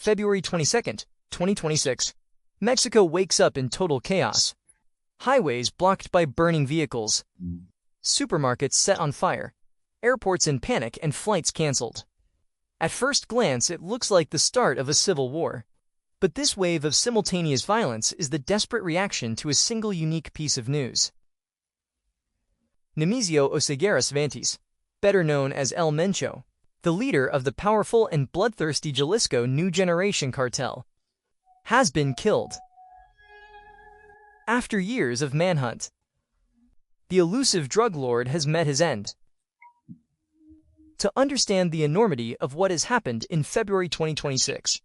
February 22nd, 2026. Mexico wakes up in total chaos. Highways blocked by burning vehicles. Supermarkets set on fire. Airports in panic and flights cancelled. At first glance, it looks like the start of a civil war. But this wave of simultaneous violence is the desperate reaction to a single unique piece of news. Nemesio Oseguera Cervantes, better known as El Mencho, the leader of the powerful and bloodthirsty Jalisco New Generation Cartel, has been killed. After years of manhunt, the elusive drug lord has met his end. To understand the enormity of what has happened in February 2026,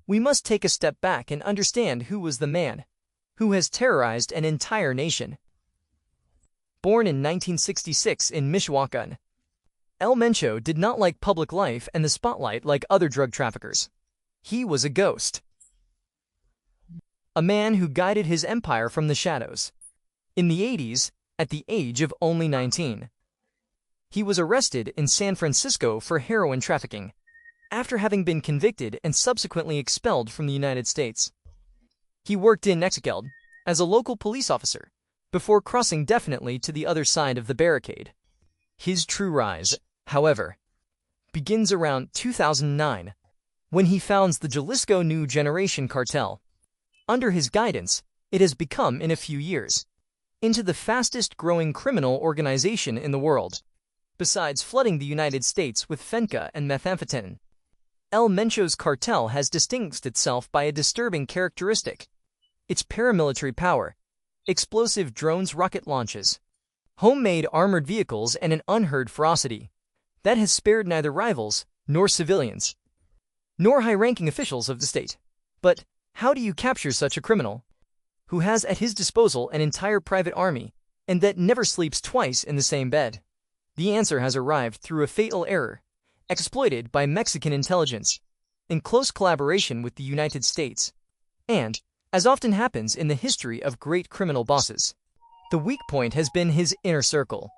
we must take a step back and understand who was the man who has terrorized an entire nation. Born in 1966 in Michoacan, El Mencho did not like public life and the spotlight like other drug traffickers. He was a ghost. A man who guided his empire from the shadows. In the 80s, at the age of only 19, he was arrested in San Francisco for heroin trafficking, after having been convicted and subsequently expelled from the United States. He worked in Mexico as a local police officer, before crossing definitely to the other side of the barricade. His true rise, however, begins around 2009, when he founds the Jalisco New Generation Cartel. Under his guidance, it has become, in a few years, into the fastest-growing criminal organization in the world, besides flooding the United States with fentanyl and methamphetamine. El Mencho's cartel has distinguished itself by a disturbing characteristic: its paramilitary power, explosive drones, rocket launches, homemade armored vehicles, and an unheard ferocity that has spared neither rivals, nor civilians, nor high-ranking officials of the state. But how do you capture such a criminal, who has at his disposal an entire private army, and that never sleeps twice in the same bed? The answer has arrived through a fatal error, exploited by Mexican intelligence, in close collaboration with the United States, and, as often happens in the history of great criminal bosses, the weak point has been his inner circle.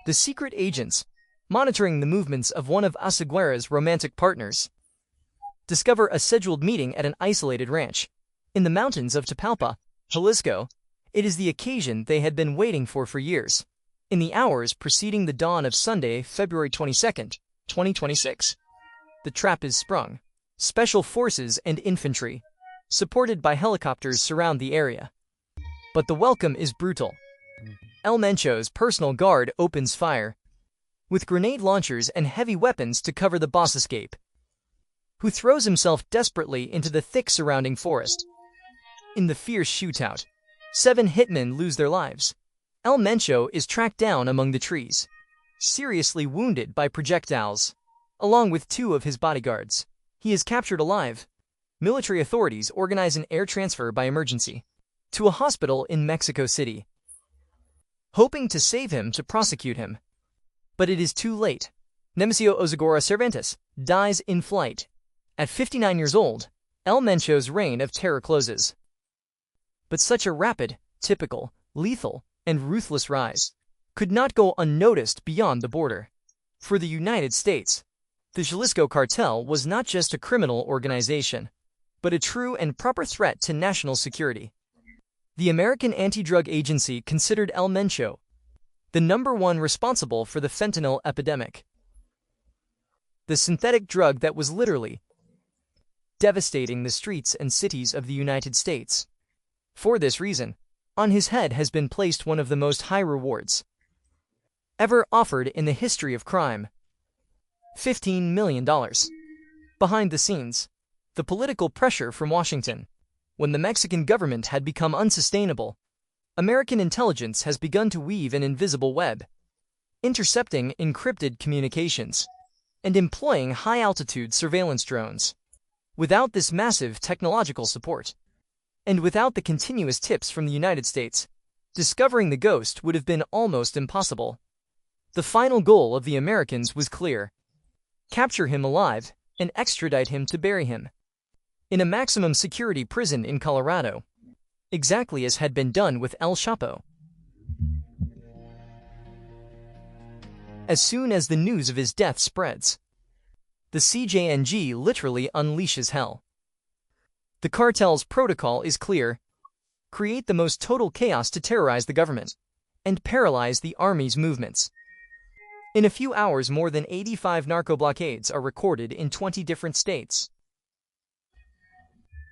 The secret agents, monitoring the movements of one of Oseguera's romantic partners, discover a scheduled meeting at an isolated ranch in the mountains of Tapalpa, Jalisco. It is the occasion they had been waiting for years. In the hours preceding the dawn of Sunday, February 22nd, 2026, the trap is sprung. Special forces and infantry, supported by helicopters, surround the area. But the welcome is brutal. El Mencho's personal guard opens fire, with grenade launchers and heavy weapons to cover the boss escape, who throws himself desperately into the thick surrounding forest. In the fierce shootout, 7 hitmen lose their lives. El Mencho is tracked down among the trees, seriously wounded by projectiles, along with 2 of his bodyguards. He is captured alive. Military authorities organize an air transfer by emergency to a hospital in Mexico City, hoping to save him to prosecute him. But it is too late. Nemesio Oseguera Cervantes dies in flight. At 59 years old, El Mencho's reign of terror closes. But such a rapid, typical, lethal, and ruthless rise could not go unnoticed beyond the border. For the United States, the Jalisco cartel was not just a criminal organization, but a true and proper threat to national security. The American Anti-Drug Agency considered El Mencho the #1 responsible for the fentanyl epidemic, the synthetic drug that was literally devastating the streets and cities of the United States. For this reason, on his head has been placed one of the most high rewards ever offered in the history of crime: $15 million. Behind the scenes, the political pressure from Washington. When the Mexican government had become unsustainable, American intelligence has begun to weave an invisible web, intercepting encrypted communications and employing high-altitude surveillance drones. Without this massive technological support, and without the continuous tips from the United States, discovering the ghost would have been almost impossible. The final goal of the Americans was clear: capture him alive and extradite him to bury him in a maximum security prison in Colorado, exactly as had been done with El Chapo. As soon as the news of his death spreads, the CJNG literally unleashes hell. The cartel's protocol is clear: create the most total chaos to terrorize the government, and paralyze the army's movements. In a few hours, more than 85 narco-blockades are recorded in 20 different states.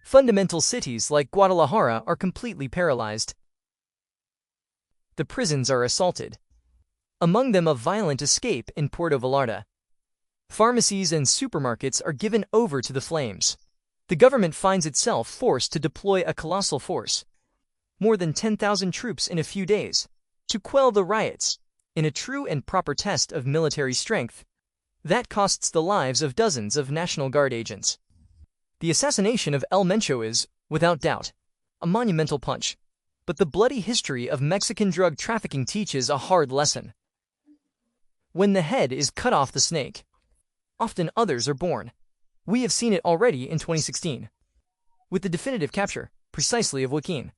Fundamental cities like Guadalajara are completely paralyzed. The prisons are assaulted, among them a violent escape in Puerto Vallarta. Pharmacies and supermarkets are given over to the flames. The government finds itself forced to deploy a colossal force, more than 10,000 troops in a few days, to quell the riots, in a true and proper test of military strength that costs the lives of dozens of National Guard agents. The assassination of El Mencho is, without doubt, a monumental punch, but the bloody history of Mexican drug trafficking teaches a hard lesson. When the head is cut off the snake, often others are born. We have seen it already in 2016, with the definitive capture, precisely of Joaquin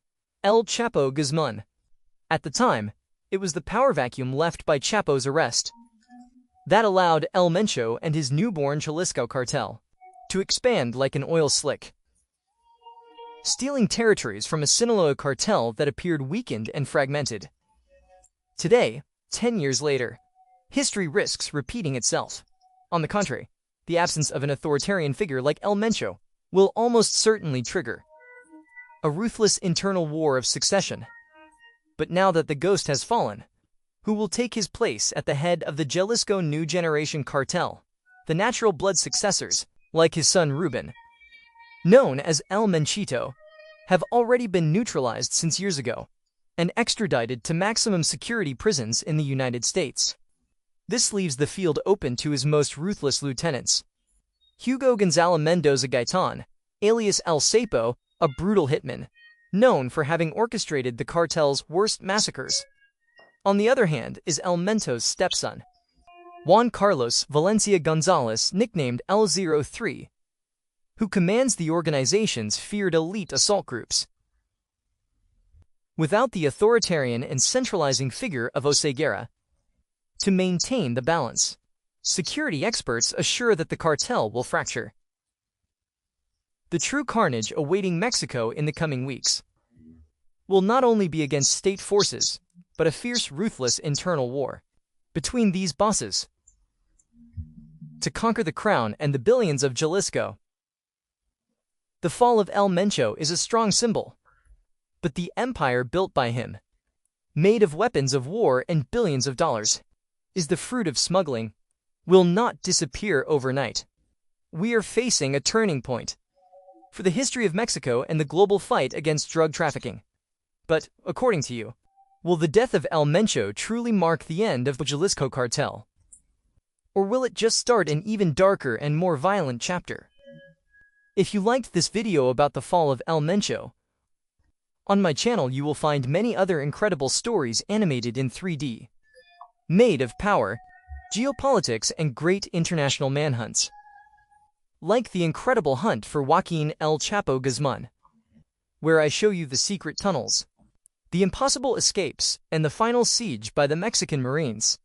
El Chapo Guzman. At the time, it was the power vacuum left by Chapo's arrest that allowed El Mencho and his newborn Jalisco cartel to expand like an oil slick, stealing territories from a Sinaloa cartel that appeared weakened and fragmented. Today, 10 years later, history risks repeating itself. On the contrary, the absence of an authoritarian figure like El Mencho will almost certainly trigger a ruthless internal war of succession. But now that the ghost has fallen, who will take his place at the head of the Jalisco New Generation Cartel? The natural blood successors, like his son Ruben, known as El Menchito, have already been neutralized since years ago and extradited to maximum security prisons in the United States. This leaves the field open to his most ruthless lieutenants. Hugo Gonzalo Mendoza Gaitan, alias El Sapo, a brutal hitman, known for having orchestrated the cartel's worst massacres. On the other hand is El Mencho's stepson, Juan Carlos Valencia Gonzalez, nicknamed L03, who commands the organization's feared elite assault groups. Without the authoritarian and centralizing figure of Oseguera to maintain the balance, security experts assure that the cartel will fracture. The true carnage awaiting Mexico in the coming weeks will not only be against state forces, but a fierce, ruthless internal war between these bosses to conquer the crown and the billions of Jalisco. The fall of El Mencho is a strong symbol, but the empire built by him, made of weapons of war and billions of dollars, is the fruit of smuggling, will not disappear overnight. We are facing a turning point for the history of Mexico and the global fight against drug trafficking. But, according to you, will the death of El Mencho truly mark the end of the Jalisco cartel? Or will it just start an even darker and more violent chapter? If you liked this video about the fall of El Mencho, on my channel you will find many other incredible stories animated in 3D, made of power, geopolitics, and great international manhunts. Like the incredible hunt for Joaquin El Chapo Guzman, where I show you the secret tunnels, the impossible escapes, and the final siege by the Mexican Marines.